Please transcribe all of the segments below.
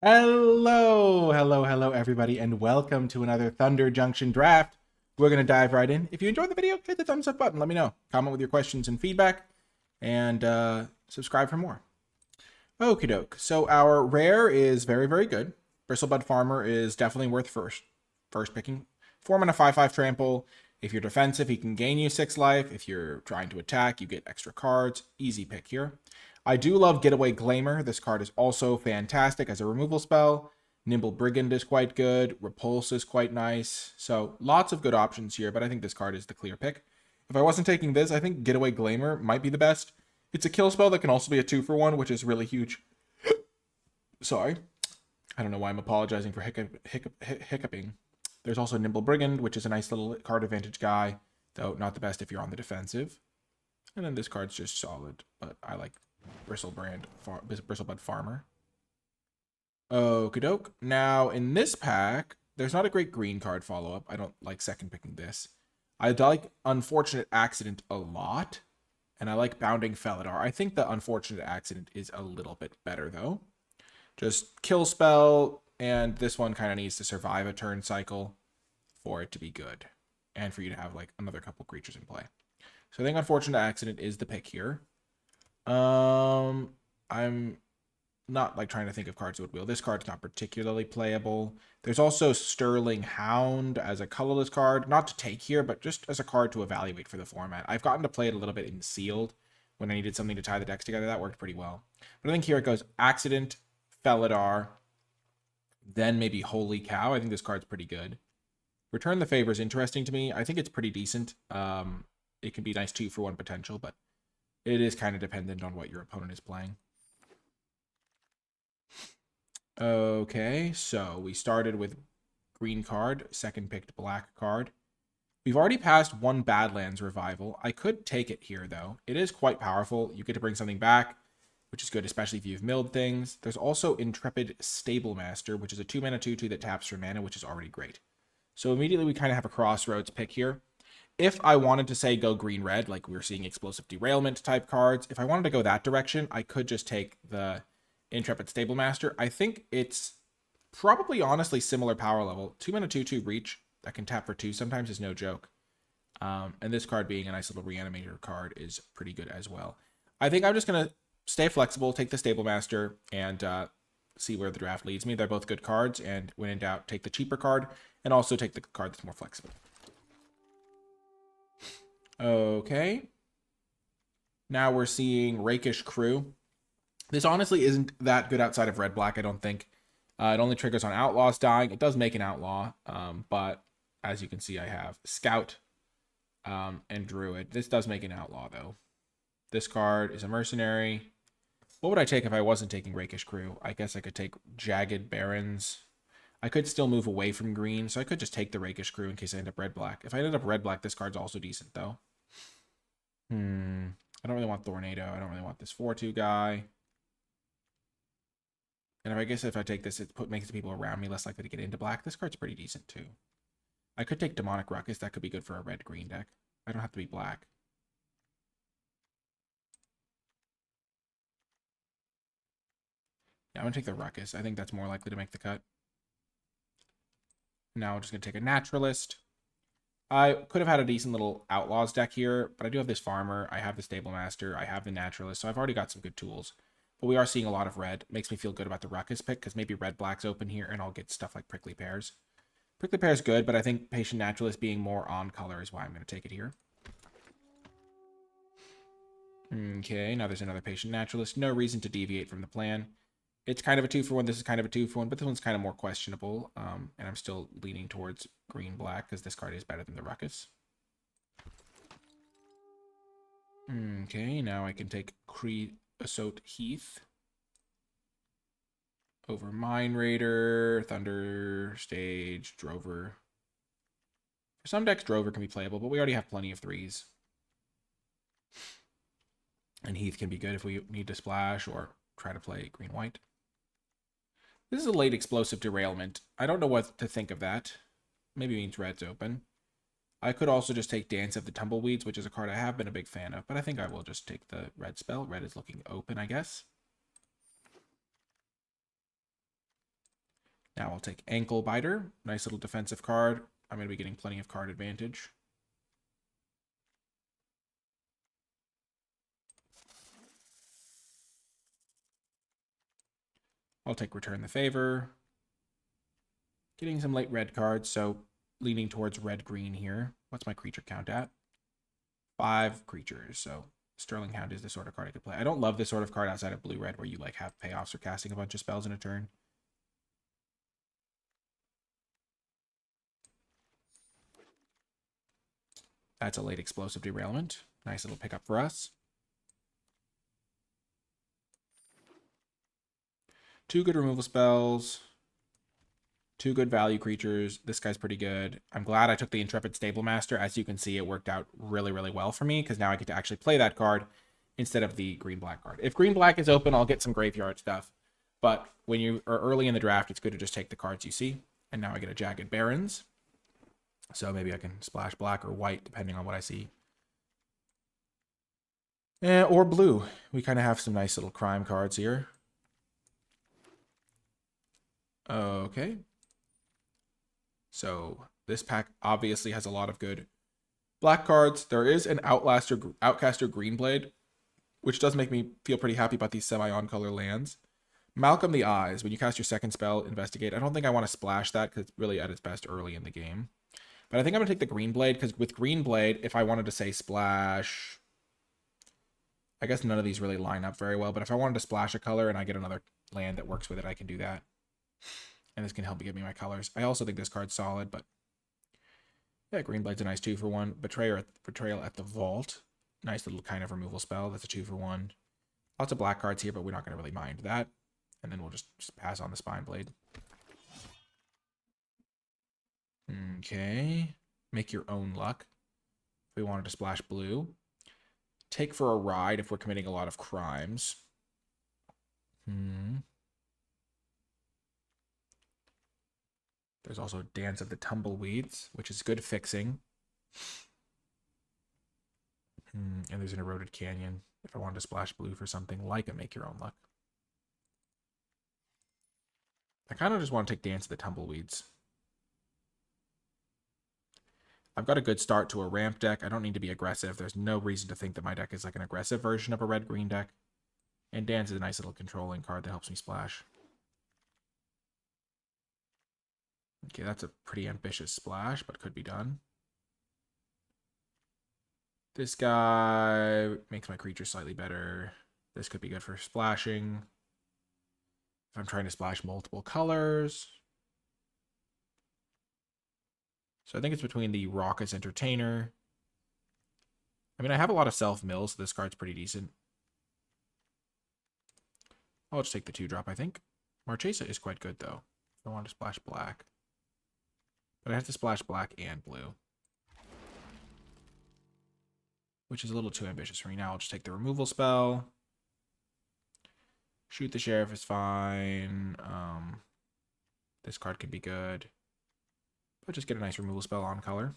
Hello, everybody, and welcome to another Thunder Junction draft. We're going to dive right in. If you enjoyed the video, hit the thumbs up button. Let me know. Comment with your questions and feedback, and subscribe for more. Okie doke. So our rare is very good. Bristlebud Farmer is definitely worth first picking. 4-mana 5/5 trample. If you're defensive, he can gain you 6 life. If you're trying to attack, you get extra cards. Easy pick here. I do love Getaway Glamour. This card is also fantastic as a removal spell. Nimble Brigand is quite good. Repulse is quite nice. So lots of good options here, but I think this card is the clear pick. If I wasn't taking this, I think Getaway Glamour might be the best. It's a kill spell that can also be a 2-for-1, which is really huge. Sorry. I don't know why I'm apologizing for hiccuping. There's also Nimble Brigand, which is a nice little card advantage guy, though not the best if you're on the defensive. And then this card's just solid, but I like Bristlebud Farmer. Okie doke. Now, in this pack, there's not a great green card follow-up. I don't like second picking this. I like Unfortunate Accident a lot, and I like Bounding Felidar. I think the Unfortunate Accident is a little bit better, though. Just kill spell, and this one kind of needs to survive a turn cycle for it to be good, and for you to have like another couple creatures in play. So I think Unfortunate Accident is the pick here. I'm not like trying to think of cards that would wheel. This card's not particularly playable. There's also Sterling Hound as a colorless card, not to take here, but just as a card to evaluate for the format. I've gotten to play it a little bit in Sealed when I needed something to tie the decks together. That worked pretty well. But I think here it goes Accident, Felidar, then maybe Holy Cow. I think this card's pretty good. Return the Favor is interesting to me. I think it's pretty decent. It can be nice 2-for-1 potential, but it is kind of dependent on what your opponent is playing. Okay, so we started with green card, second picked black card. We've already passed one Badlands Revival. I could take it here, though. It is quite powerful. You get to bring something back, which is good, especially if you've milled things. There's also Intrepid Stablemaster, which is a 2-mana 2/2 that taps for mana, which is already great. So immediately we kind of have a crossroads pick here. If I wanted to say go green-red, like we were seeing Explosive Derailment type cards, if I wanted to go that direction, I could just take the Intrepid Stablemaster. I think it's probably honestly similar power level. 2-mana 2/2 reach that can tap for 2 sometimes is no joke. And this card being a nice little reanimator card is pretty good as well. I think I'm just going to stay flexible, take the Stablemaster, and see where the draft leads me. They're both good cards, and when in doubt, take the cheaper card, and also take the card that's more flexible. Okay. Now we're seeing Rakish Crew. This honestly isn't that good outside of red-black, I don't think. It only triggers on Outlaws dying. It does make an Outlaw, but as you can see, I have Scout and Druid. This does make an Outlaw, though. This card is a Mercenary. What would I take if I wasn't taking Rakish Crew? I guess I could take Jagged Barons. I could still move away from green, so I could just take the Rakish Crew in case I end up red-black. If I ended up red-black, this card's also decent, though. I don't really want Tornado. I don't really want this 4/2 guy. And if I take this, it makes the people around me less likely to get into black. This card's pretty decent, too. I could take Demonic Ruckus. That could be good for a red-green deck. I don't have to be black. Yeah, I'm going to take the Ruckus. I think that's more likely to make the cut. Now I'm just going to take a Naturalist. I could have had a decent little Outlaws deck here, but I do have this Farmer. I have the Stablemaster. I have the Naturalist, so I've already got some good tools. But we are seeing a lot of red. Makes me feel good about the Ruckus pick, because maybe red-black's open here, and I'll get stuff like Prickly Pears. Prickly Pear's good, but I think Patient Naturalist being more on color is why I'm going to take it here. Okay, now there's another Patient Naturalist. No reason to deviate from the plan. It's kind of a 2-for-1. This is kind of a 2-for-1, but this one's kind of more questionable. And I'm still leaning towards green-black because this card is better than the Ruckus. Okay, now I can take Creosote Heath over Mine Raider, Thunder, Stage, Drover. For some decks, Drover can be playable, but we already have plenty of 3s. And Heath can be good if we need to splash or try to play green-white. This is a late Explosive Derailment. I don't know what to think of that. Maybe it means red's open. I could also just take Dance of the Tumbleweeds, which is a card I have been a big fan of, but I think I will just take the red spell. Red is looking open, I guess. Now I'll take Ankle Biter. Nice little defensive card. I'm going to be getting plenty of card advantage. I'll take Return the Favor. Getting some late red cards, so leaning towards red-green here. What's my creature count at? 5 creatures, so Sterling Hound is the sort of card I could play. I don't love this sort of card outside of blue-red where you like have payoffs or casting a bunch of spells in a turn. That's a late Explosive Derailment. Nice little pickup for us. 2 good removal spells. 2 good value creatures. This guy's pretty good. I'm glad I took the Intrepid Stable Master. As you can see, it worked out really, really well for me because now I get to actually play that card instead of the green-black card. If green-black is open, I'll get some graveyard stuff. But when you are early in the draft, it's good to just take the cards you see. And now I get a Jagged Barrens. So maybe I can splash black or white, depending on what I see. Or blue. We kind of have some nice little crime cards here. Okay. So this pack obviously has a lot of good black cards. There is an Outcaster Greenblade, which does make me feel pretty happy about these semi-on-color lands. Malcolm the Eyes. When you cast your second spell, Investigate. I don't think I want to splash that because it's really at its best early in the game. But I think I'm going to take the Greenblade because with Greenblade, if I wanted to say splash... I guess none of these really line up very well, but if I wanted to splash a color and I get another land that works with it, I can do that. And this can help me give me my colors. I also think this card's solid, but yeah, Greenblade's a nice 2-for-1. Betrayal at the Vault. Nice little kind of removal spell. That's a 2-for-1. Lots of black cards here, but we're not going to really mind that. And then we'll just pass on the Spine Blade. Okay. Make your own luck. If we wanted to splash blue. Take for a ride if we're committing a lot of crimes. There's also Dance of the Tumbleweeds, which is good fixing. And there's an Eroded Canyon if I wanted to splash blue for something like a Make Your Own Luck. I kind of just want to take Dance of the Tumbleweeds. I've got a good start to a ramp deck. I don't need to be aggressive. There's no reason to think that my deck is like an aggressive version of a red-green deck. And Dance is a nice little controlling card that helps me splash. Okay, that's a pretty ambitious splash, but could be done. This guy makes my creature slightly better. This could be good for splashing. If I'm trying to splash multiple colors. So I think it's between the Raucous Entertainer. I mean, I have a lot of self-mills, so this card's pretty decent. I'll just take the 2-drop, I think. Marchesa is quite good, though. I want to splash black. But I have to splash black and blue. Which is a little too ambitious for me. Now I'll just take the removal spell. Shoot the Sheriff is fine. This card could be good. But just get a nice removal spell on color.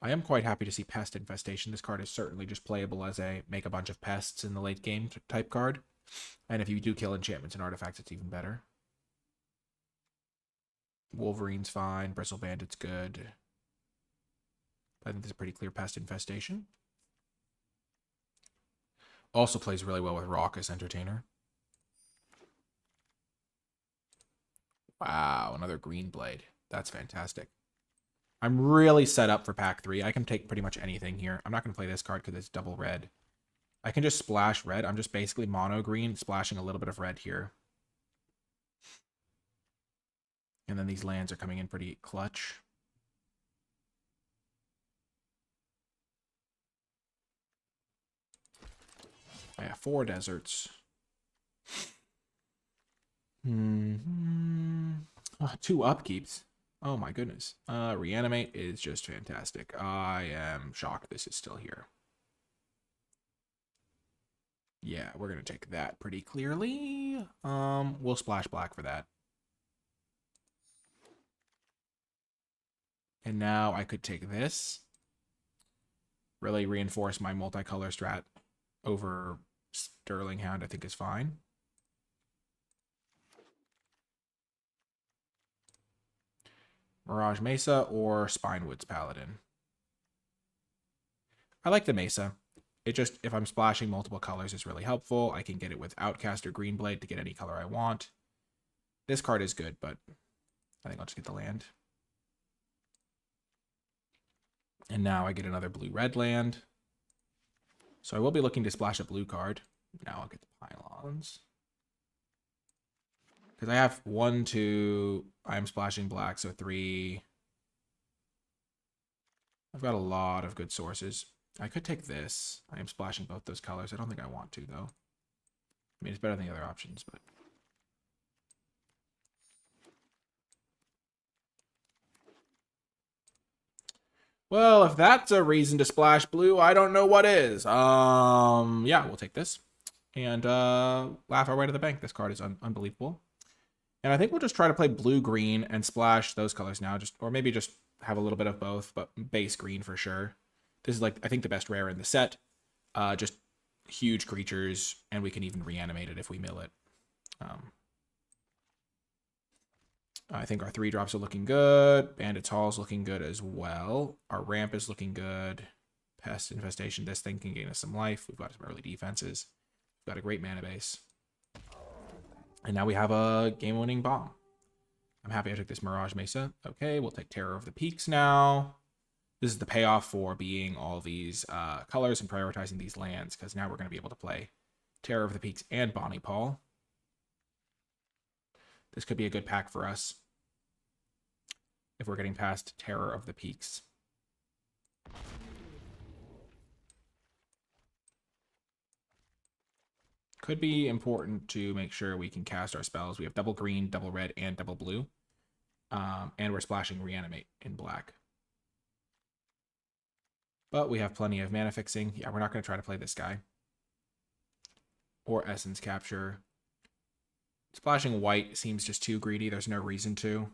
I am quite happy to see Pest Infestation. This card is certainly just playable as a make a bunch of pests in the late game type card. And if you do kill enchantments and artifacts, it's even better. Wolverine's fine. Bristle Bandit's good. I think there's a pretty clear Pest Infestation. Also plays really well with Raucous Entertainer. Wow, another Greenblade. That's fantastic. I'm really set up for pack 3. I can take pretty much anything here. I'm not going to play this card because it's double red. I can just splash red. I'm just basically mono green, splashing a little bit of red here. And then these lands are coming in pretty clutch. I have 4 deserts. 2 upkeeps. Oh my goodness. Reanimate is just fantastic. I am shocked this is still here. Yeah, we're going to take that pretty clearly. We'll splash black for that. And now I could take this. Really reinforce my multicolor strat over Sterling Hound, I think is fine. Mirage Mesa or Spinewoods Paladin. I like the Mesa. It just, if I'm splashing multiple colors, is really helpful. I can get it with Outcast or Greenblade to get any color I want. This card is good, but I think I'll just get the land. And now I get another blue-red land. So I will be looking to splash a blue card. Now I'll get the Pylons. Because I have 1, 2, I'm splashing black, so 3. I've got a lot of good sources. I could take this. I am splashing both those colors. I don't think I want to, though. I mean, it's better than the other options, but... Well, if that's a reason to splash blue, I don't know what is. Yeah, we'll take this. And laugh our way to the bank. This card is unbelievable. And I think we'll just try to play blue-green and splash those colors now. Or maybe just have a little bit of both, but base green for sure. This is, like, I think the best rare in the set. Just huge creatures, and we can even reanimate it if we mill it. I think our 3-drops are looking good. Bandit's Hall is looking good as well. Our ramp is looking good. Pest Infestation, this thing can gain us some life. We've got some early defenses. We've got a great mana base. And now we have a game-winning bomb. I'm happy I took this Mirage Mesa. Okay, we'll take Terror of the Peaks now. This is the payoff for being all these colors and prioritizing these lands, because now we're going to be able to play Terror of the Peaks and Bonnie Paul. This could be a good pack for us if we're getting past Terror of the Peaks. Could be important to make sure we can cast our spells. We have double green, double red, and double blue. And we're splashing Reanimate in black. But we have plenty of mana fixing. Yeah, we're not going to try to play this guy. Or Essence Capture. Splashing white seems just too greedy. There's no reason to.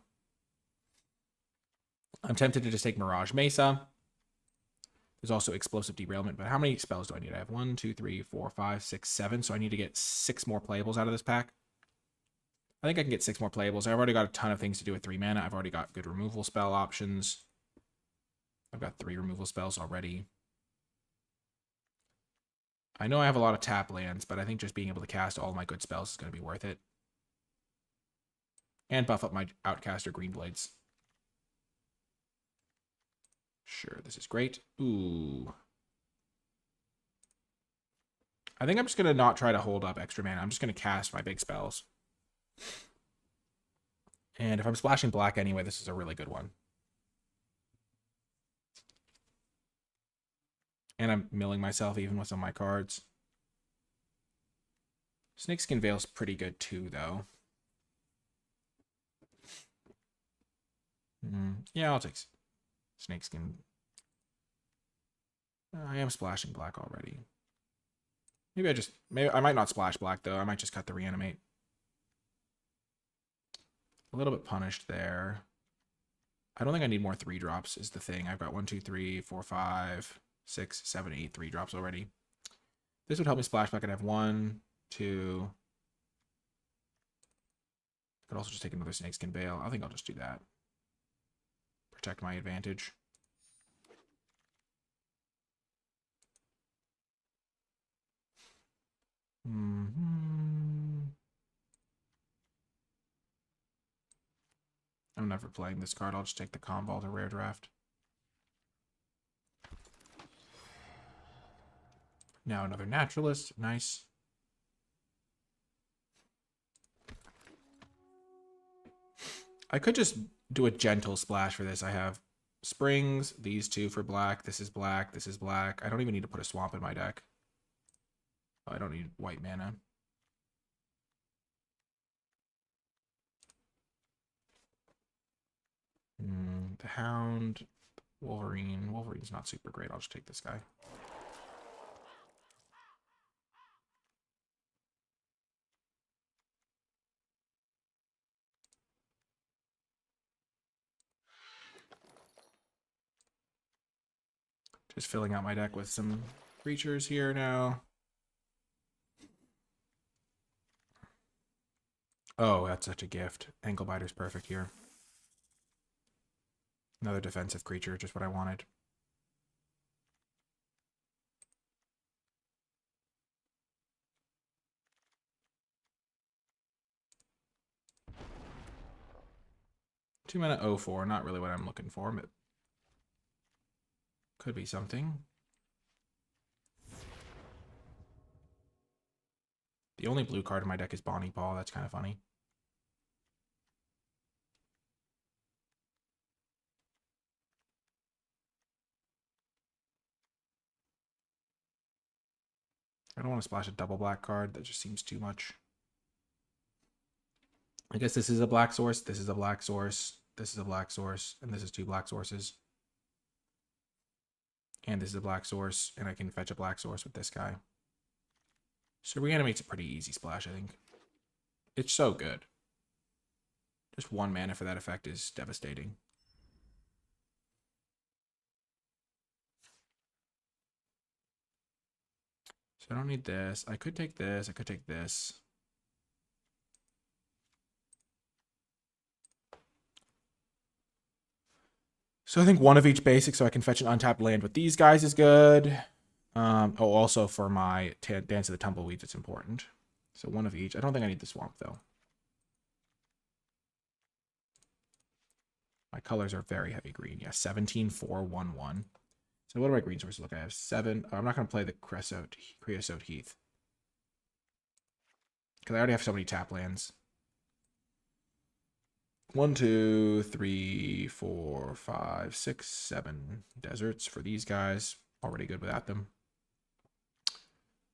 I'm tempted to just take Mirage Mesa. There's also Explosive Derailment, but how many spells do I need? I have 1, 2, 3, 4, 5, 6, 7, so I need to get 6 more playables out of this pack. I think I can get 6 more playables. I've already got a ton of things to do with 3 mana. I've already got good removal spell options. I've got 3 removal spells already. I know I have a lot of tap lands, but I think just being able to cast all my good spells is going to be worth it. And buff up my Outcast or Greenblades. Sure, this is great. Ooh. I think I'm just going to not try to hold up extra mana. I'm just going to cast my big spells. And if I'm splashing black anyway, this is a really good one. And I'm milling myself even with some of my cards. Snakeskin Veil's pretty good too, though. Yeah, I'll take Snakeskin. I am splashing black already. Maybe I might not splash black, though. I might just cut the Reanimate. A little bit punished there. I don't think I need more 3-drops is the thing. I've got 1, 2, 3, 4, 5, 6, 7, 8 3-drops already. This would help me splash black. I'd have 1, 2. Could also just take another Snakeskin Veil. I think I'll just do that. Protect my advantage. I'm never playing this card. I'll just take the Comball to rare draft. Now another Naturalist. Nice. I could just do a gentle splash for this. I have Springs, these 2 for black. This is black. This is black. I don't even need to put a swamp in my deck. I don't need white mana. The Hound, Wolverine. Wolverine's not super great. I'll just take this guy. Just filling out my deck with some creatures here now. Oh, that's such a gift. Anklebiter's perfect here. Another defensive creature, just what I wanted. Two mana 0/4, not really what I'm looking for, but could be something. The only blue card in my deck is Bonnie Paul. That's kind of funny. I don't want to splash a double black card. That just seems too much. I guess this is a black source. This is a black source. This is a black source. And this is two black sources. And this is a black source. And I can fetch a black source with this guy. So Reanimate's a pretty easy splash, I think. It's so good. Just one mana for that effect is devastating. So I don't need this. I could take this. I could take this. So I think one of each basic, so I can fetch an untapped land with these guys is good. Also for my Dance of the Tumbleweeds, it's important. So one of each. I don't think I need the Swamp, though. My colors are very heavy green. Yeah, 17, 4, 1, 1. So what do my green sources look? I have 7. Oh, I'm not going to play the Creosote Heath. Because I already have so many tap lands. 1, 2, 3, 4, 5, 6, 7 deserts for these guys. Already good without them.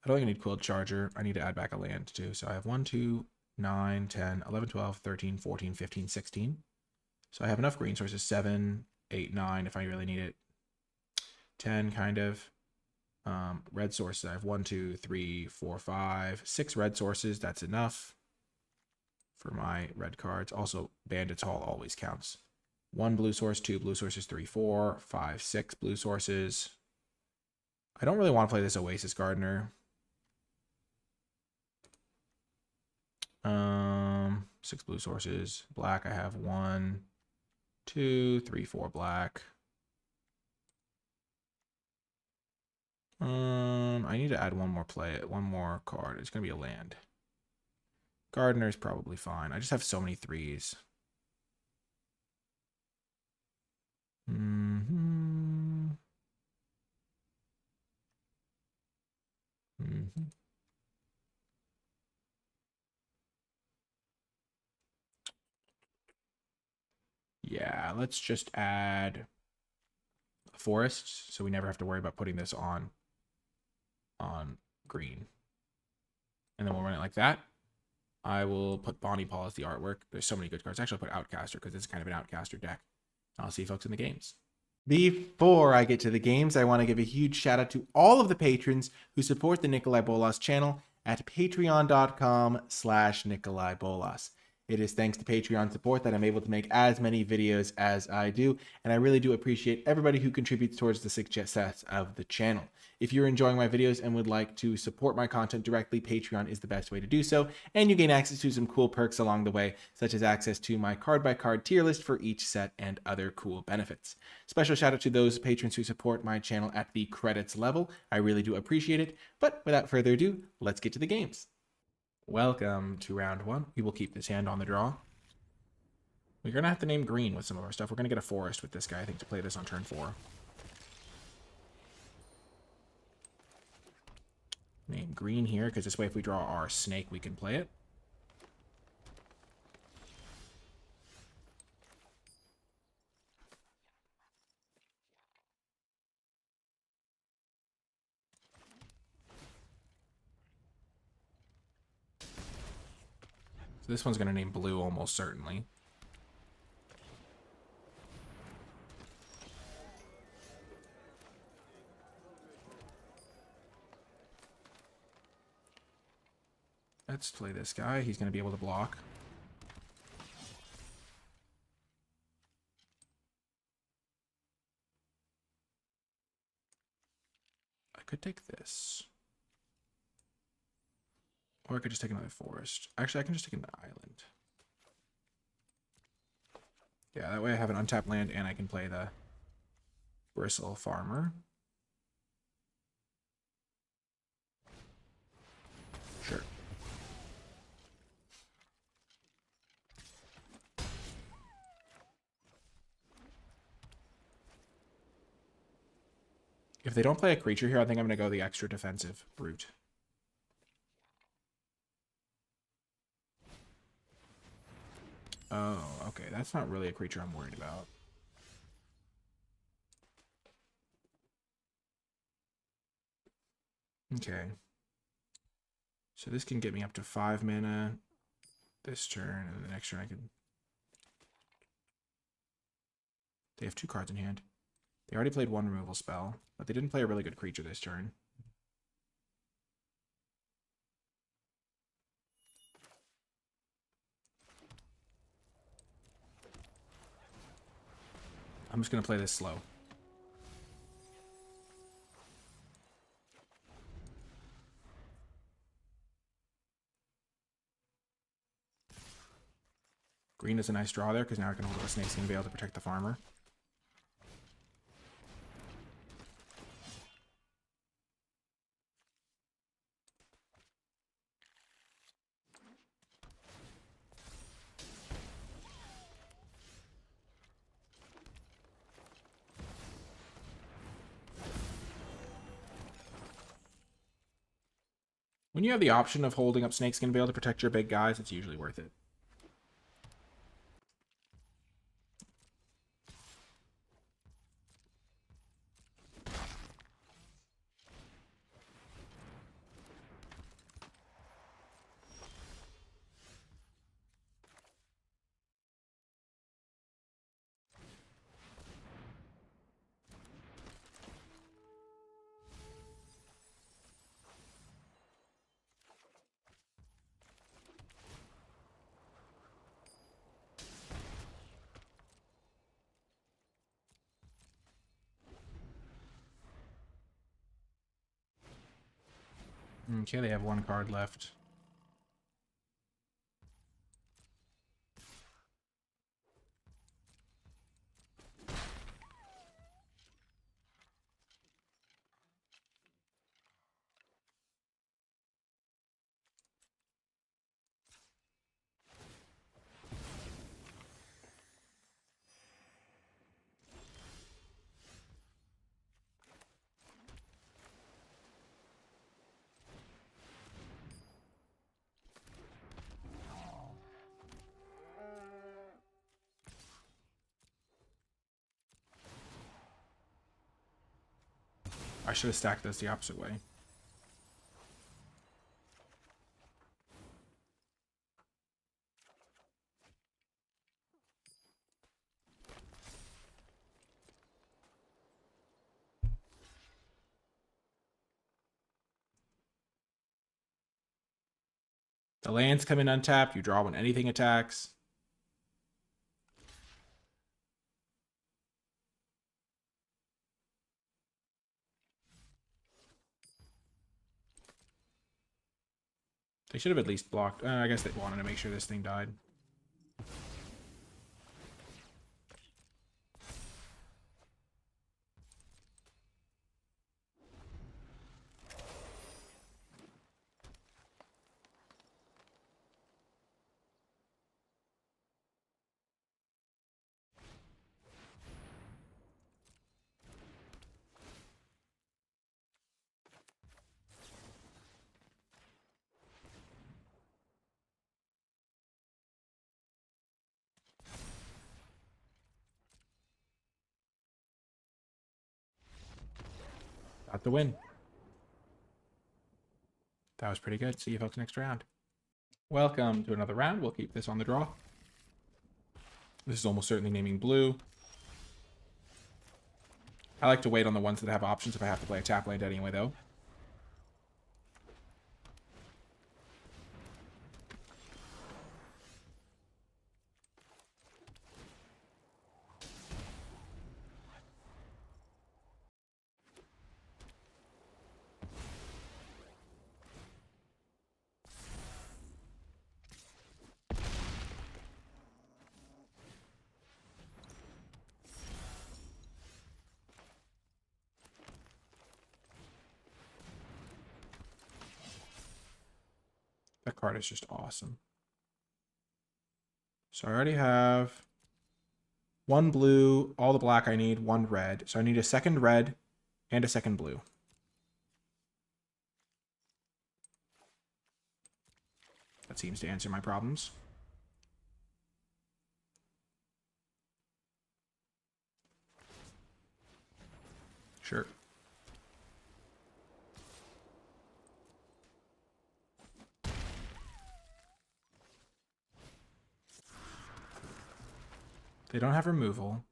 I don't think I need Quilled Charger. I need to add back a land too. So I have 1, 2, 9, 10, 11, 12, 13, 14, 15, 16. So I have enough green sources. 7, 8, 9 if I really need it. 10 kind of. Red sources. I have 1, 2, 3, 4, 5, 6 red sources. That's enough for my red cards. Also, Bandits Hall always counts. 1 blue source, 2 blue sources, 3, 4, 5, 6 blue sources. I don't really want to play this Oasis Gardener. 6 blue sources. Black, I have 1, 2, 3, 4 black. I need to add one more card. It's gonna be a land. Gardener's probably fine. I just have so many 3s. Yeah, let's just add forests so we never have to worry about putting this on green. And then we'll run it like that. I will put Bonnie Paul as the artwork. There's so many good cards. Actually, I'll put Outcaster because it's kind of an Outcaster deck. I'll see you folks in the games. Before I get to the games, I want to give a huge shout out to all of the patrons who support the NicolaiBolas channel at patreon.com/NicolaiBolas. It is thanks to Patreon support that I'm able to make as many videos as I do, and I really do appreciate everybody who contributes towards the success of the channel. If you're enjoying my videos and would like to support my content directly, Patreon is the best way to do so, and you gain access to some cool perks along the way, such as access to my card-by-card tier list for each set and other cool benefits. Special shout out to those patrons who support my channel at the credits level. I really do appreciate it, but without further ado, let's get to the games. Welcome to round 1. We will keep this hand on the draw. We're going to have to name green with some of our stuff. We're going to get a forest with this guy, I think, to play this on turn 4. Name green here, because this way if we draw our snake, we can play it. So this one's going to name blue almost certainly. Let's play this guy. He's going to be able to block. I could take this. Or I could just take another forest. Actually, I can just take an island. Yeah, that way I have an untapped land and I can play the Bristle Farmer. Sure. If they don't play a creature here, I think I'm going to go the extra defensive route. Oh, okay. That's not really a creature I'm worried about. Okay. So this can get me up to 5 mana this turn, and the next turn I can... They have 2 cards in hand. They already played 1 removal spell, but they didn't play a really good creature this turn. I'm just going to play this slow. Green is a nice draw there, because now I can hold up a Snake's going to be able to protect the farmer. When you have the option of holding up Snake's going to be able to protect your big guys, it's usually worth it. Okay, they have 1 card left. I should have stacked this the opposite way. The lands come in untapped. You draw when anything attacks. They should have at least blocked. I guess they wanted to make sure this thing died. Got the win. That was pretty good. See you folks next round. Welcome to another round. We'll keep this on the draw. This is almost certainly naming blue. I like to wait on the ones that have options if I have to play a tap land anyway, though. card is just awesome. So I already have 1 blue, all the black I need, 1 red. So I need a second red and a second blue. That seems to answer my problems. Sure. They don't have removal.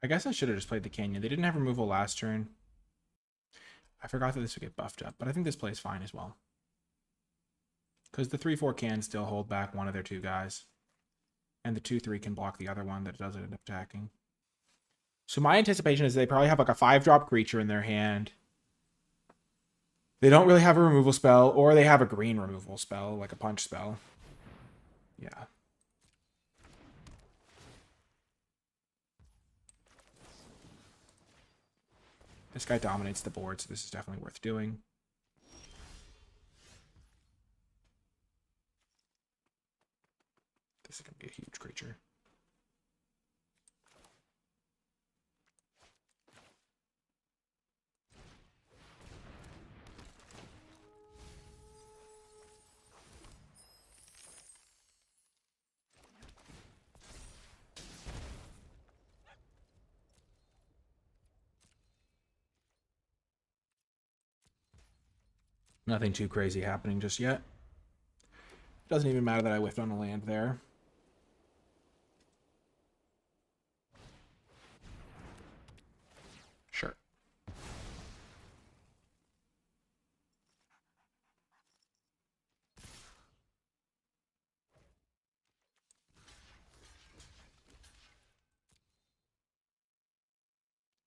I guess I should have just played the Canyon. They didn't have removal last turn. I forgot that this would get buffed up, but I think this plays fine as well. Because the 3/4 can still hold back one of their 2 guys. And the 2/3 can block the other one that doesn't end up attacking. So my anticipation is they probably have like a 5-drop creature in their hand. They don't really have a removal spell, or they have a green removal spell, like a punch spell. Yeah. This guy dominates the board, so this is definitely worth doing. This is going to be a huge creature. Nothing too crazy happening just yet. Doesn't even matter that I whiffed on a land there. Sure.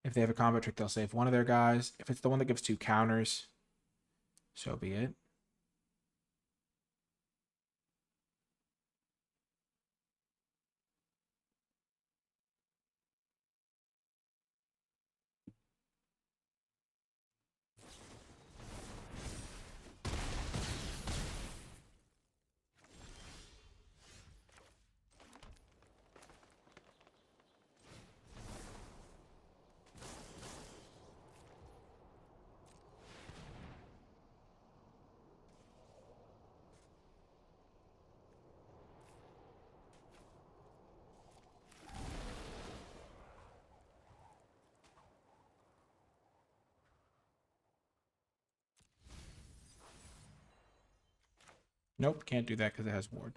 If they have a combat trick, they'll save one of their guys. If it's the one that gives 2 counters, so be it. Nope, can't do that because it has ward.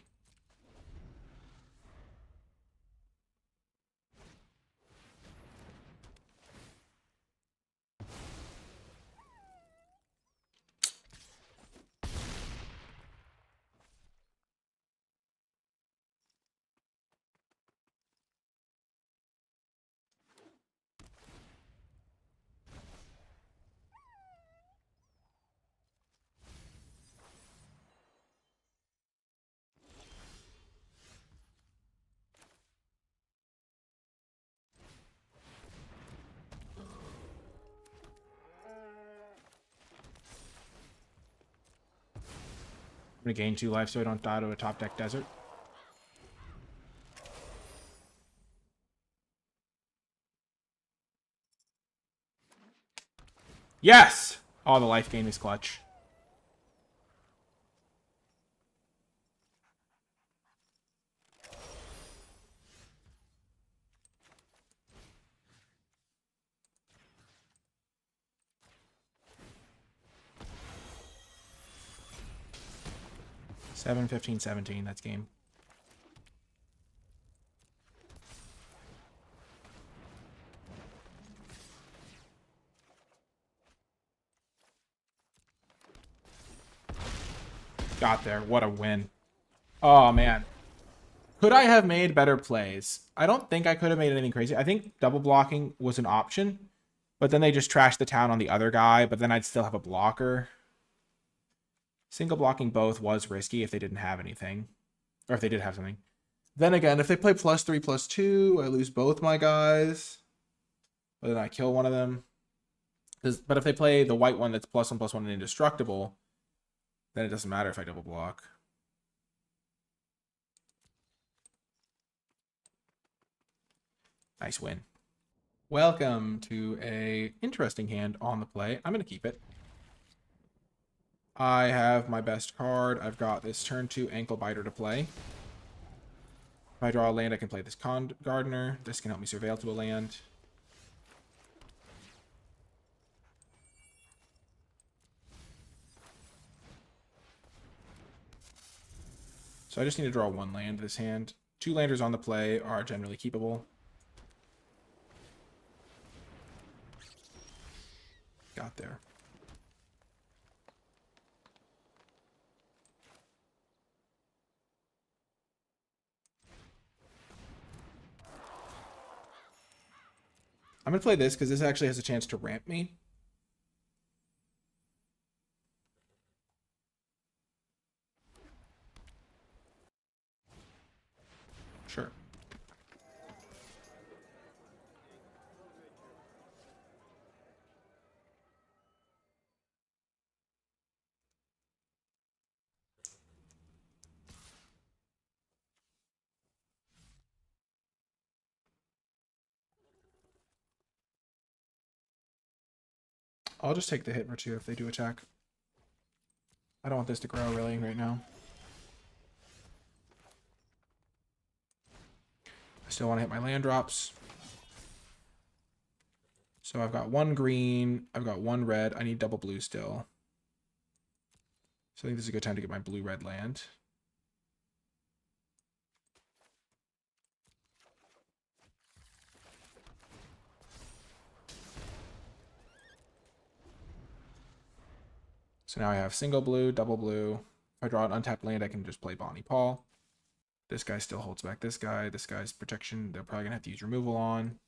I'm going to gain 2 life so I don't die to a top deck desert. Yes! Oh, the life gain is clutch. Seven, 15, 17. That's game. Got there. What a win. Oh, man. Could I have made better plays? I don't think I could have made anything crazy. I think double blocking was an option, but then they just trashed the town on the other guy, but then I'd still have a blocker. Single blocking both was risky if they didn't have anything, or if they did have something. Then again, if they play +3/+2, I lose both my guys, but then I kill one of them. But if they play the white one that's +1/+1 and indestructible, then it doesn't matter if I double block. Nice win. Welcome to a interesting hand on the play. I'm going to keep it. I have my best card. I've got this turn 2 Ankle Biter to play. If I draw a land, I can play this Gardener. This can help me surveil to a land. So I just need to draw 1 land this hand. 2 landers on the play are generally keepable. Got there. I'm going to play this because this actually has a chance to ramp me. Sure. I'll just take the hit for 2 if they do attack. I don't want this to grow really right now. I still want to hit my land drops. So I've got 1 green, I've got 1 red. I need double blue still. So I think this is a good time to get my blue-red land. So now I have single blue, double blue. If I draw an untapped land, I can just play Bonnie Paul. This guy still holds back this guy. This guy's protection, they're probably going to have to use removal on.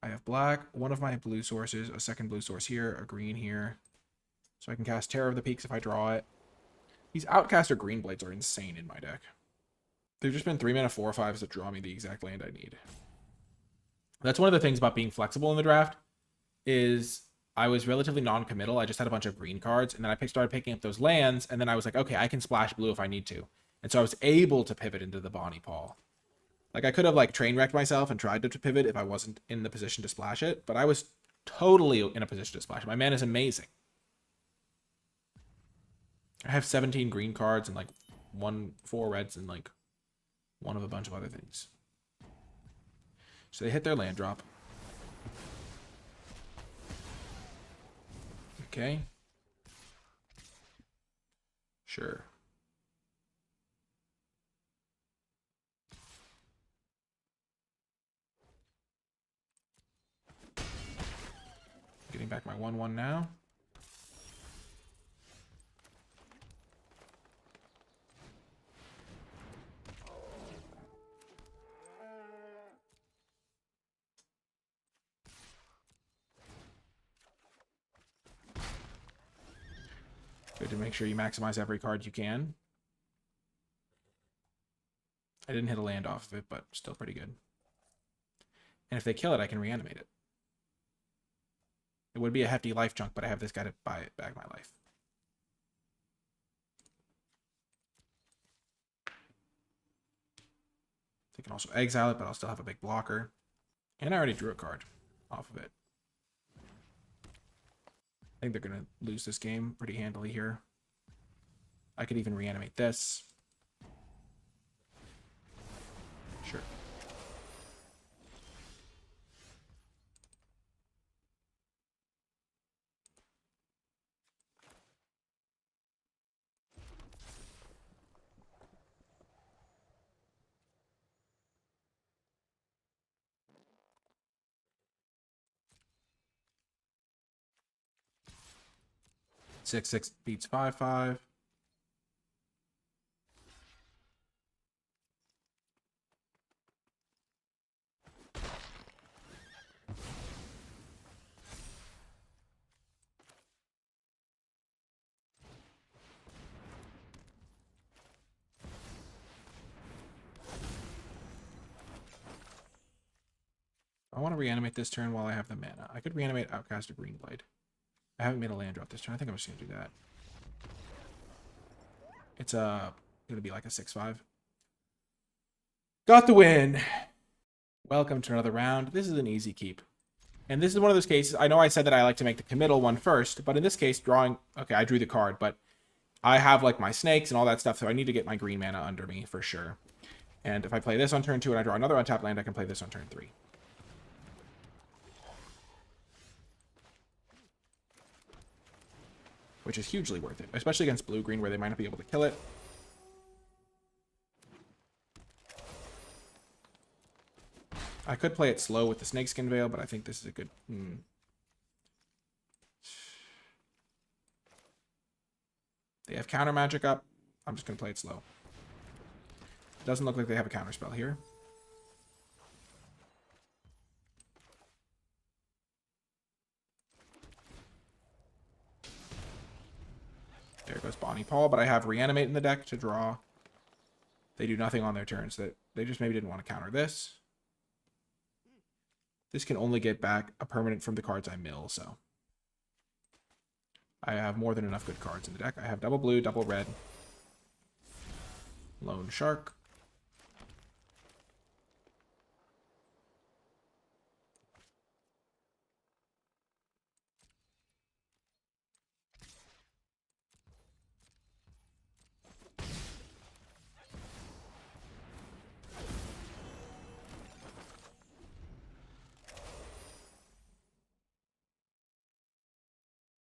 I have black, one of my blue sources, a second blue source here, a green here. So I can cast Terror of the Peaks if I draw it. These Outcast or Green Blades are insane in my deck. They've just been 3 mana 4/5s that draw me the exact land I need. That's one of the things about being flexible in the draft, is I was relatively non-committal. I just had a bunch of green cards, and then I started picking up those lands, and then I was like, okay, I can splash blue if I need to. And so I was able to pivot into the Bonnie Paul. Like, I could have, like, train wrecked myself and tried to pivot if I wasn't in the position to splash it, but I was totally in a position to splash it. My mana is amazing. I have 17 green cards and, like, 4 reds and, like, one of a bunch of other things. So they hit their land drop. Okay. Sure. Getting back my 1/1 now. Good to make sure you maximize every card you can. I didn't hit a land off of it, but still pretty good. And if they kill it, I can reanimate it. It would be a hefty life chunk, but I have this guy to buy it back my life. They can also exile it, but I'll still have a big blocker. And I already drew a card off of it. I think they're going to lose this game pretty handily here. I could even reanimate this. Sure. Six beats 5/5. I want to reanimate this turn while I have the mana. I could reanimate Outcast or Greenblade. I haven't made a land drop this turn. I think I'm just going to do that. It's going to be like a 6/5. Got the win. Welcome to another round. This is an easy keep. And this is one of those cases, I know I said that I like to make the committal one first, but in this case, drawing, okay, I drew the card, but I have like my snakes and all that stuff, so I need to get my green mana under me for sure. And if I play this on turn 2 and I draw another untapped land, I can play this on turn 3. Which is hugely worth it, especially against blue-green where they might not be able to kill it. I could play it slow with the Snakeskin Veil, but I think this is a good... They have counter magic up. I'm just going to play it slow. Doesn't look like they have a counter spell here. There goes Bonnie Paul, but I have Reanimate in the deck to draw. They do nothing on their turns. So they just maybe didn't want to counter this. This can only get back a permanent from the cards I mill, so. I have more than enough good cards in the deck. I have double blue, double red. Lone Shark.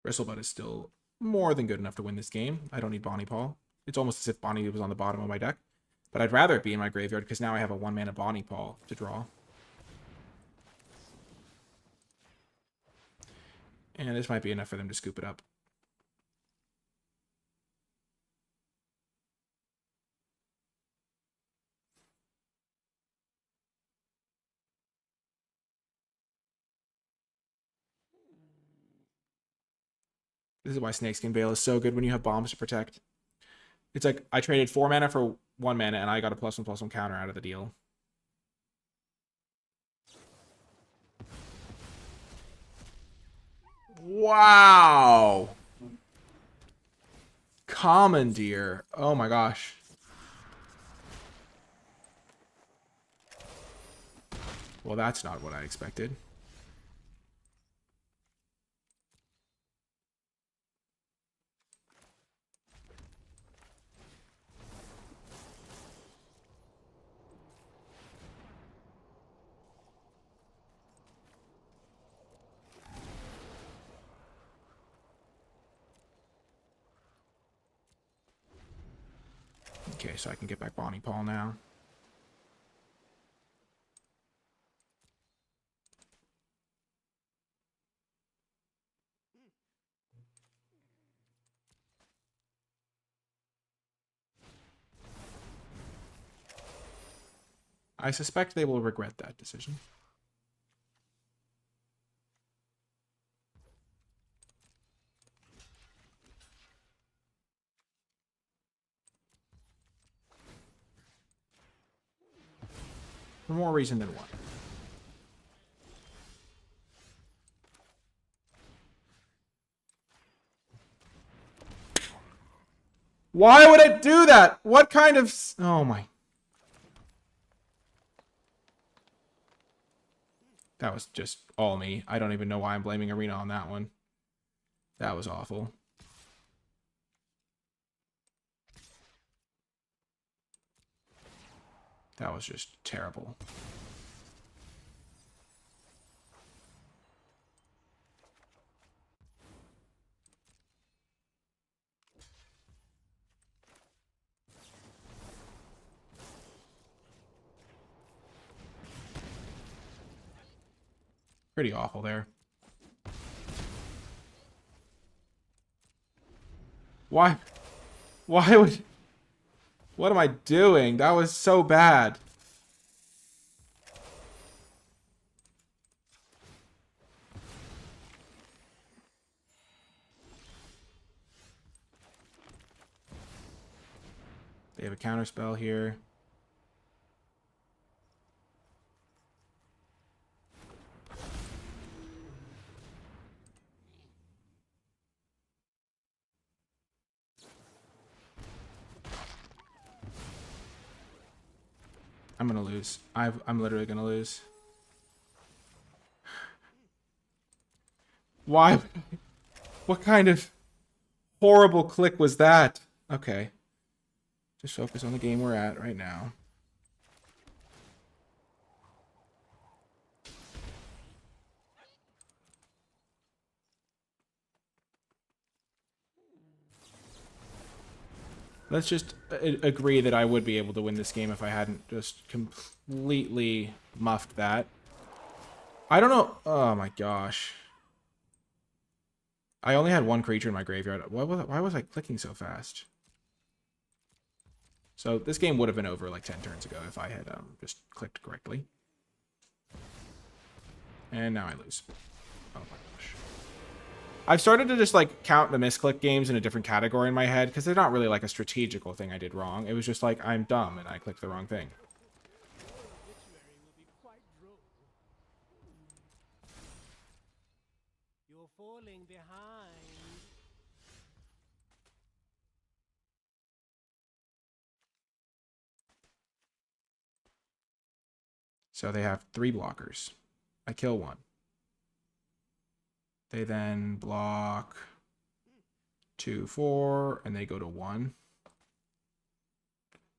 Bristlebutt is still more than good enough to win this game. I don't need Bonnie Paul. It's almost as if Bonnie was on the bottom of my deck. But I'd rather it be in my graveyard because now I have a 1-mana Bonnie Paul to draw. And this might be enough for them to scoop it up. This is why Snakeskin Veil is so good when you have bombs to protect. It's like I traded 4 mana for 1 mana and I got a +1/+1 counter out of the deal. Wow. Commandeer. Oh my gosh. Well, that's not what I expected. Okay, so I can get back Bonnie Paul now. I suspect they will regret that decision. For more reason than one. Why would it do that? What kind of... Oh my... That was just all me. I don't even know why I'm blaming Arena on that one. That was awful. That was just terrible. Pretty awful there. Why? Why would... What am I doing? That was so bad. They have a counterspell here. I'm gonna lose. I'm literally gonna lose. Why? What kind of horrible click was that? Okay. Just focus on the game we're at right now. Let's just agree that I would be able to win this game if I hadn't just completely muffed that. I don't know. Oh my gosh. I only had one creature in my graveyard. Why was I clicking so fast? So this game would have been over like 10 turns ago if I had just clicked correctly. And now I lose. Oh my gosh. I've started to just like count the misclick games in a different category in my head because they're not really like a strategical thing I did wrong. It was just like I'm dumb and I clicked the wrong thing. You're falling behind. So they have 3 blockers. I kill one. They then block 2, 4, and they go to 1.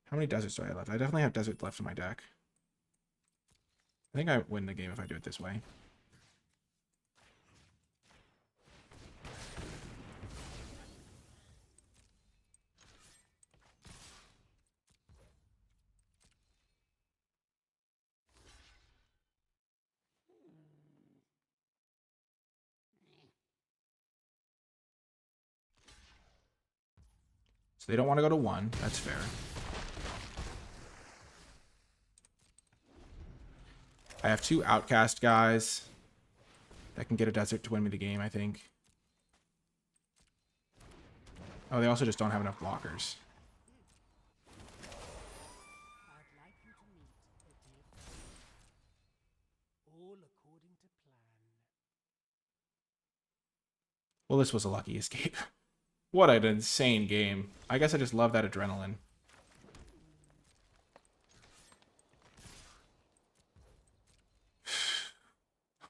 How many deserts do I have left? I definitely have desert left in my deck. I think I win the game if I do it this way. So they don't want to go to 1. That's fair. I have 2 outcast guys that can get a desert to win me the game, I think. Oh, they also just don't have enough blockers. I'd like you to meet a dear friend. All according to plan. Well, this was a lucky escape. What an insane game. I guess I just love that adrenaline.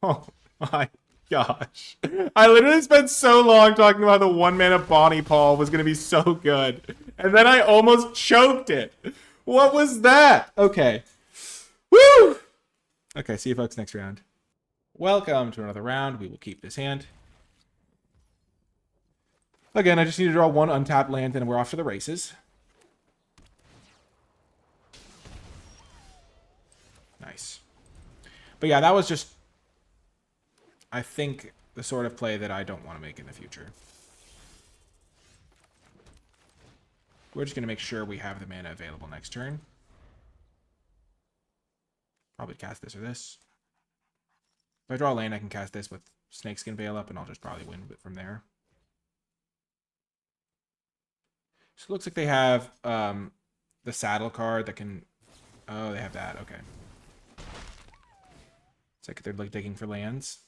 Oh my gosh. I literally spent so long talking about the 1-mana Bonnie Paul was going to be so good. And then I almost choked it. What was that? Okay. Woo! Okay, see you folks next round. Welcome to another round. We will keep this hand. Again, I just need to draw 1 untapped land and we're off to the races. Nice. But yeah, that was just, I think, the sort of play that I don't want to make in the future. We're just going to make sure we have the mana available next turn. Probably cast this or this. If I draw a land, I can cast this with Snakeskin Veil up, and I'll just probably win from there. So it looks like they have the saddle card that can... Oh, they have that. Okay. It's like they're like digging for lands.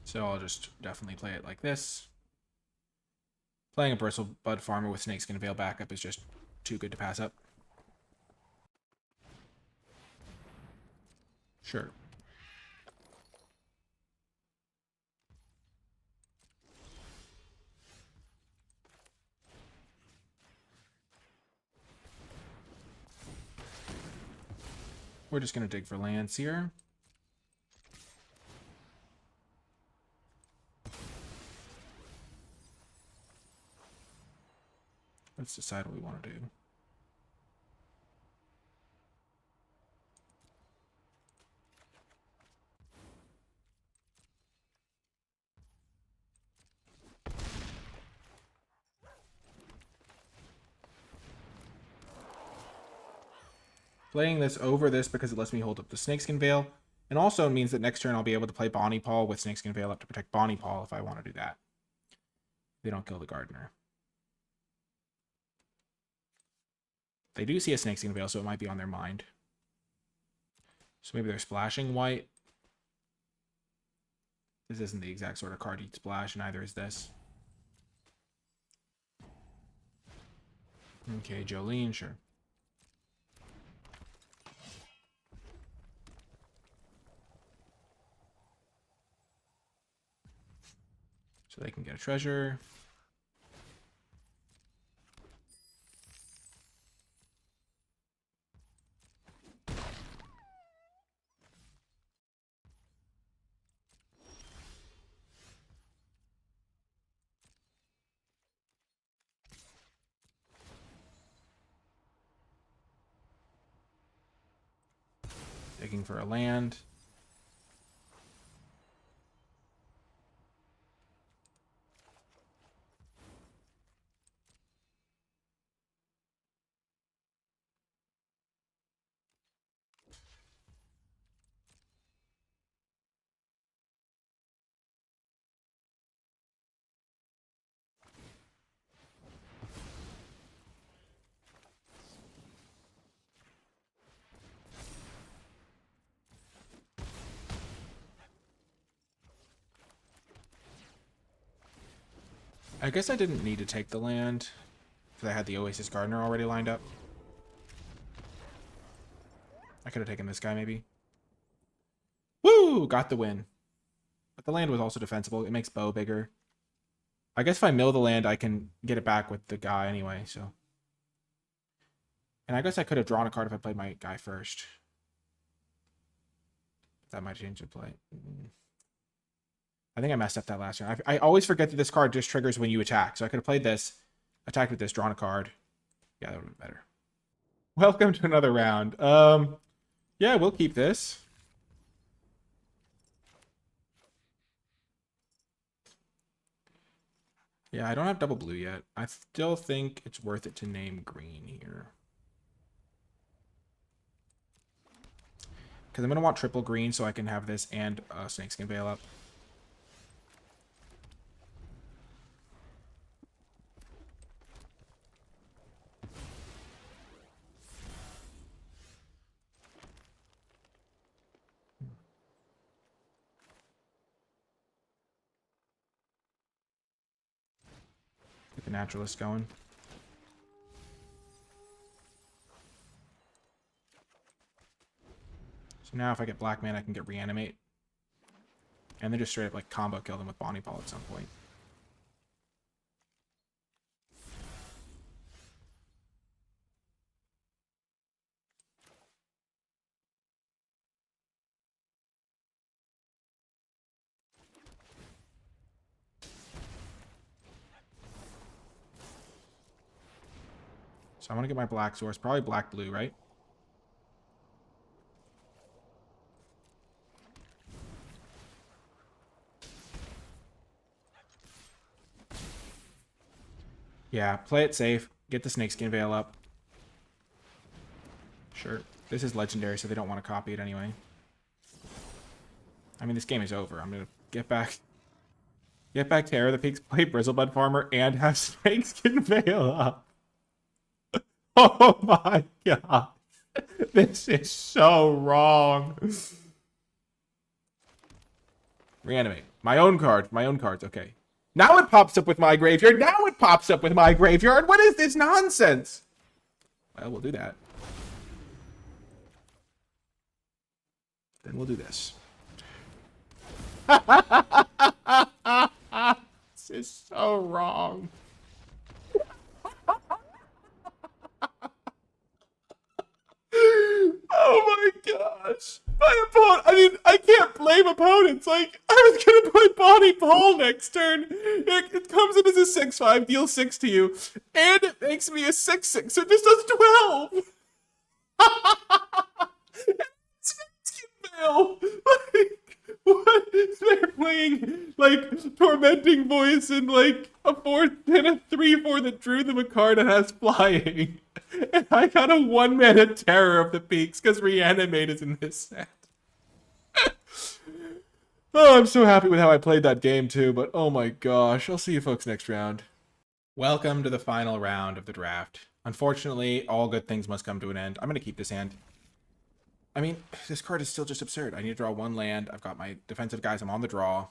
So I'll just definitely play it like this. Playing a Bristlebud Farmer with Snakeskin Veil backup is just too good to pass up. Sure. We're just going to dig for lands here. Let's decide what we want to do. Playing this over this because it lets me hold up the Snakeskin Veil. And also means that next turn I'll be able to play Bonnie Paul with Snakeskin Veil up to protect Bonnie Paul if I want to do that. They don't kill the Gardener. They do see a Snakeskin Veil, so it might be on their mind. So maybe they're splashing white. This isn't the exact sort of card you'd splash, neither is this. Okay, Jolene, sure. So they can get a treasure. Digging for a land. I guess I didn't need to take the land because I had the Oasis Gardener already lined up. I could have taken this guy maybe. Woo! Got the win. But the land was also defensible. It makes Bow bigger. I guess if I mill the land, I can get it back with the guy anyway, so. And I guess I could have drawn a card if I played my guy first. That might change the play. I think I messed up that last round. I always forget that this card just triggers when you attack. So I could have played this, attacked with this, drawn a card. Yeah, that would have been better. Welcome to another round. Yeah, we'll keep this. Yeah, I don't have double blue yet. I still think it's worth it to name green here. Because I'm going to want triple green so I can have this and Snakeskin Veil up. Get the Naturalist going. So now if I get black man, I can get Reanimate. And then just straight up like combo kill them with Bonnie Ball at some point. So I want to get my black source, probably black blue, right? Yeah, play it safe. Get the Snakeskin Veil up. Sure. This is legendary, so they don't want to copy it anyway. I mean, this game is over. I'm going to get back Terror the Peaks, play Bristlebud Farmer, and have Snakeskin Veil up. Oh my god. This is so wrong. Reanimate. My own card. My own cards. Okay. Now it pops up with my graveyard. Now it pops up with my graveyard. What is this nonsense? Well, we'll do that. Then we'll do this. This is so wrong. Oh my gosh. My opponent, I mean, I can't blame opponents. Like, I was going to play Bonnie Ball next turn. It comes in as a 6/5, deals 6 to you, and it makes me a 6/6, so it just does 12. Like, what? They're playing, like, Tormenting Voice and, like, a 4 and a 3/4 that drew them a card and has flying. And I got a 1-mana Terror of the Peaks because Reanimate is in this set. Oh, I'm so happy with how I played that game too, but oh my gosh. I'll see you folks next round. Welcome to the final round of the draft. Unfortunately, all good things must come to an end. I'm going to keep this hand. I mean, this card is still just absurd. I need to draw one land. I've got my defensive guys. I'm on the draw.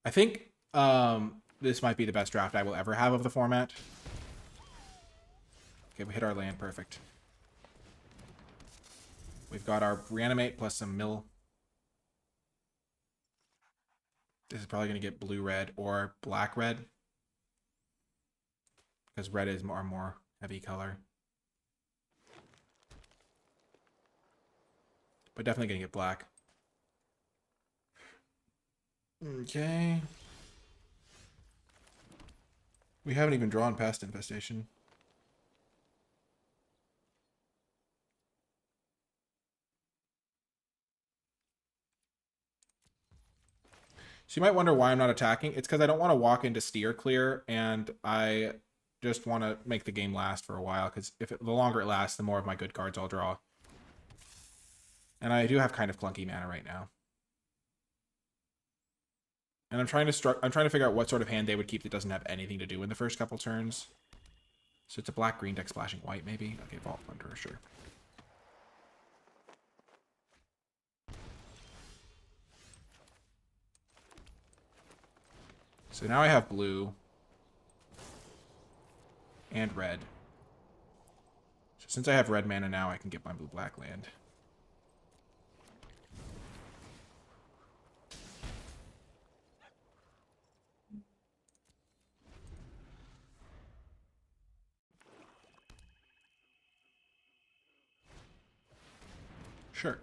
I think this might be the best draft I will ever have of the format. Okay, we hit our land. Perfect. We've got our reanimate plus some mill. This is probably going to get blue-red or black-red. Because red is more heavy color. But definitely going to get black. Okay. We haven't even drawn past infestation. So you might wonder why I'm not attacking. It's because I don't want to walk into steer clear, and I just want to make the game last for a while, because the longer it lasts, the more of my good cards I'll draw. And I do have kind of clunky mana right now. And I'm trying to figure out what sort of hand they would keep that doesn't have anything to do in the first couple turns. So it's a black-green deck splashing white, maybe? Okay, Vault Thunderer, sure. So now I have blue and red. So since I have red mana now, I can get my blue-black land. Sure.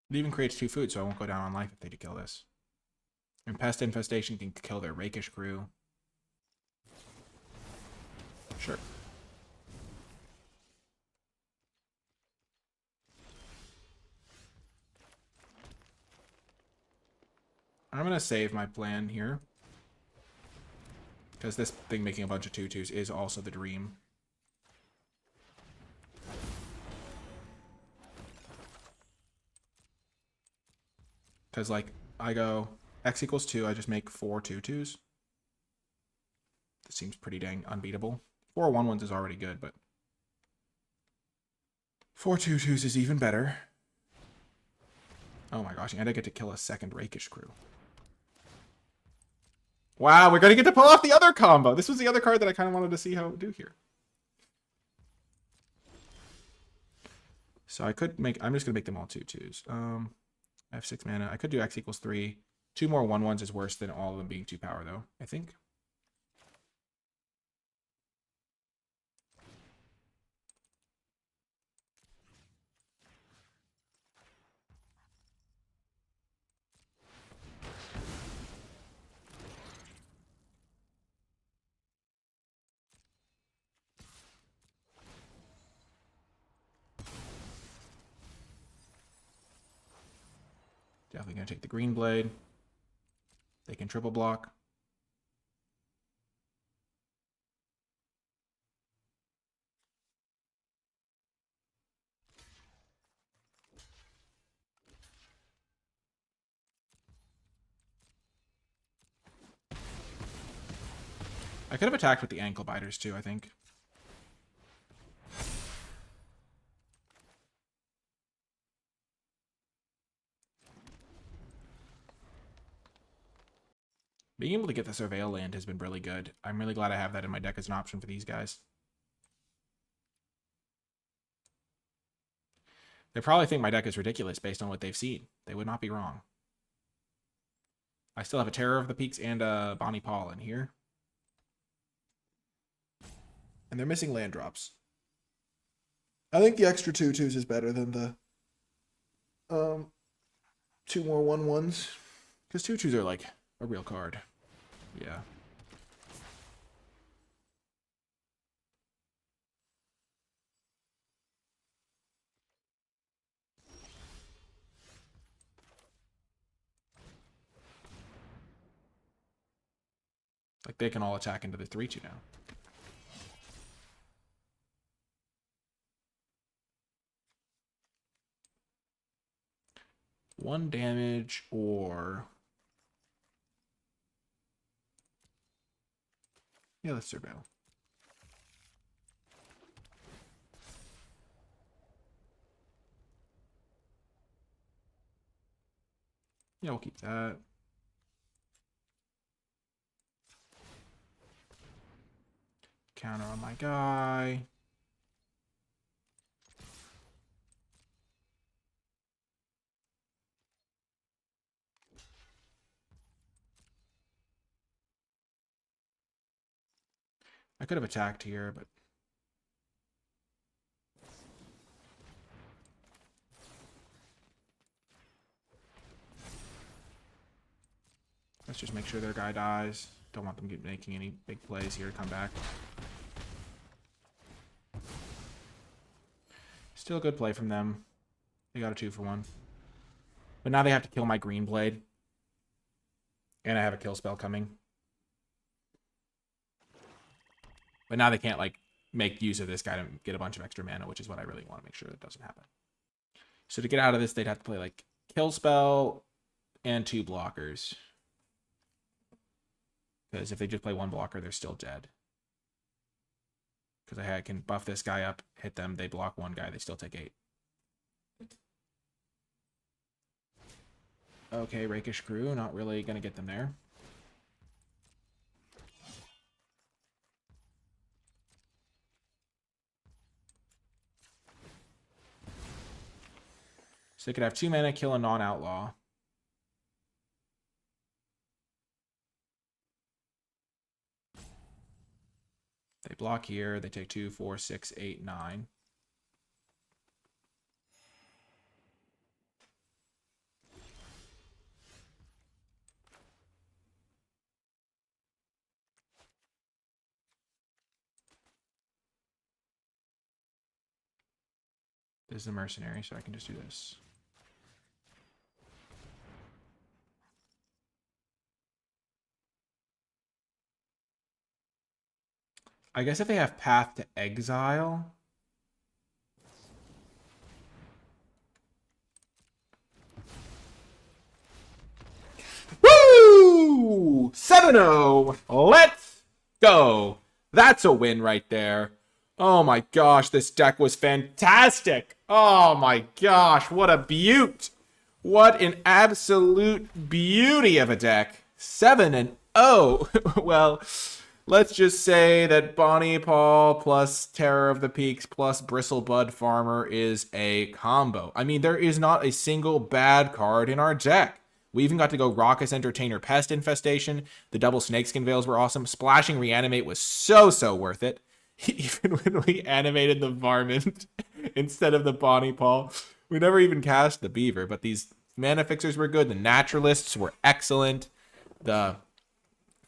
It even creates 2 food, so I won't go down on life if they do kill this. And Pest Infestation can kill their Rakish crew. Sure. I'm going to save my plan here. Because this thing making a bunch of 2/2s is also the dream. Because, like, I go X equals 2, I just make 4 2/2s. This seems pretty dang unbeatable. 4 1/1s is already good, but 4 2/2s is even better. Oh my gosh, and I get to kill a second Rakish crew. Wow, we're going to get to pull off the other combo. This was the other card that I kind of wanted to see how it would do here. So I could make, I'm just going to make them all 2/2s. I have 6 mana. I could do X equals 3. 2 more 1/1s is worse than all of them being 2 power, though, I think. Definitely going to take the green blade. They can triple block. I could have attacked with the ankle biters too, I think. Being able to get the Surveil land has been really good. I'm really glad I have that in my deck as an option for these guys. They probably think my deck is ridiculous based on what they've seen. They would not be wrong. I still have a Terror of the Peaks and a Bonnie Paul in here. And they're missing land drops. I think the extra 2/2s is better than the 2 more 1/1s. Because 2/2s are like a real card. Yeah. Like, they can all attack into the 3-2 now. One damage or... Yeah, let's surveil. Yeah, we'll keep that. Counter on my guy. I could have attacked here, but... Let's just make sure their guy dies. Don't want them making any big plays here to come back. Still a good play from them. They got a 2-for-1. But now they have to kill my green blade. And I have a kill spell coming. But now they can't, like, make use of this guy to get a bunch of extra mana, which is what I really want to make sure that doesn't happen. So to get out of this, they'd have to play, like, kill spell and 2 blockers. Because if they just play 1 blocker, they're still dead. Because I can buff this guy up, hit them, they block 1 guy, they still take 8. Okay, Rakish Crew, not really going to get them there. So they could have 2 mana, kill a non-outlaw. They block here. They take 2, 4, 6, 8, 9. This is a mercenary, so I can just do this. I guess if they have Path to Exile... Woo! 7-0! Let's go! That's a win right there. Oh my gosh, this deck was fantastic! Oh my gosh, what a beaut! What an absolute beauty of a deck. 7-0. Well... Let's just say that Bonnie Paul plus Terror of the Peaks plus Bristlebud Farmer is a combo. I mean, there is not a single bad card in our deck. We even got to go Raucous Entertainer Pest Infestation. The double Snakeskin Veils were awesome. Splashing Reanimate was so worth it. Even when we animated the Varmint instead of the Bonnie Paul. We never even cast the Beaver, but these Mana Fixers were good. The Naturalists were excellent. The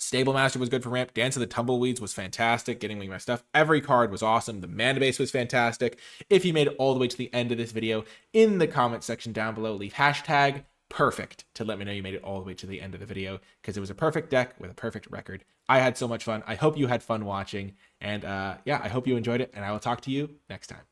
Stable Master was good for ramp. Dance of the Tumbleweeds was fantastic, getting me my stuff. Every card was awesome. The mana base was fantastic. If you made it all the way to the end of this video, in the comment section down below, leave hashtag perfect to let me know you made it all the way to the end of the video, because it was a perfect deck with a perfect record. I had so much fun. I hope you had fun watching. And yeah, I hope you enjoyed it, and I will talk to you next time.